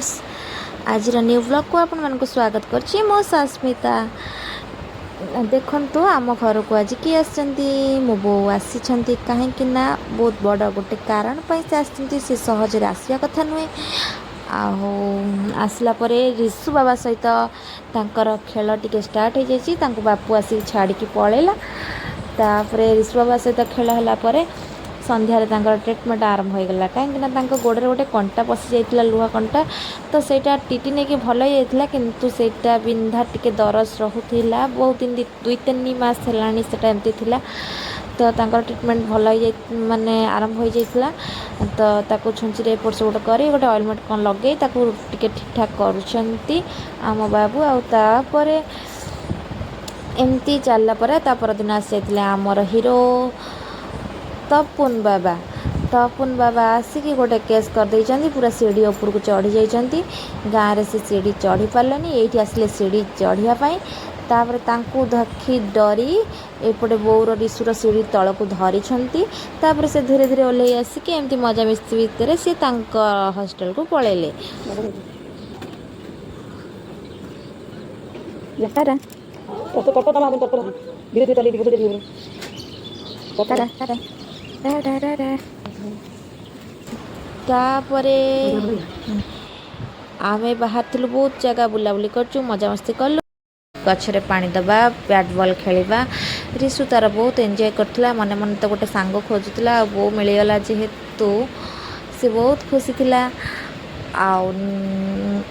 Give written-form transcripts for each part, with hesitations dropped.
Friends आज new blog को आपण मानक स्वागत करछि मो सस्मिता। देखंतु आम घर को आज किए आछंती मो बो आछंती काहेकि ना बहुत बड़ गोटे कारण पई से आछंती से सहज रे आसिया कथा नुहे। आसला परे रिसु बाबा सहित तांकर खेल टिके स्टार्ट हो जाइछि। तांको बापू आसी छाड़ी की पळेला तापरे रिसु बाबा सहित खेल हला परे संध्यारे तांकर ट्रीटमेंट आरंभ हो गला कहीं गोड़े गोटे कंटा पशि जाइतिला लुहा कंटा तो सेटा टीटी नहीं कि भल ही जाइतिला किंतु सेटा बिंधा टिके दरज रहुथिला बहुत दिन 2-3 मास हेलानी सेटा एमती थिला तो तांकर ट्रीटमेंट भल ही माने आरंभ हो जाइतिला तो ताको छुंची रे एपट सेपट करी गोटे ऑइलमेंट कौन लगे ताको टिके ठीक ठाक करुछंती आम बाबू आ तापरे एमती चलला परे ता पर दिन आसी जाइतिला हमर हीरो तपुन बाबा आसिक गोटे केस कर देइचंती पूरा सीढ़ी ऊपर को चढ़ी जाइचंती गाँव रे से सीढ़ी चढ़ी पारलेनी एठी आसले सीढ़ी चढ़िया पाई तापर तांकू धखी डरी एपटे बोर रिसुर सीढ़ी तल को धरी छंती तापर से धीरे धीरे ओल्हे आसिक एमती मजा मस्ती भितर से तांक हॉस्टल को पळेले। यारा तो कटो तमा कटो धीरे धीरे चली धीरे धीरे तारा तापरे आमे बाहर थिलु बहुत जगह बुलाबुली करचु मजा मस्ती कलु गछरे पानी दबा बैट बॉल खेलिबा रिसु तार बहुत एंजॉय करथिला मन मन तो गोटे सांग खोजुतिला वो मिलिगला जेहेतु से बहुत खुशी थिला।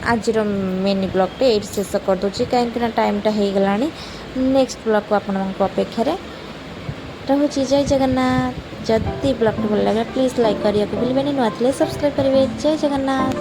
आज मिनी ब्लॉग टे एट शेष कर दूची कहीं टाइमटा हो गलानी नेक्स्ट ब्लॉग को आपण अपेक्षा रहुची। जय जगन्नाथ। जदि ब्लॉग भल लगे प्लीज लाइक करिया को भूलिबेनी नुआ थिले सब्सक्राइब करिवे। जय जगन्नाथ।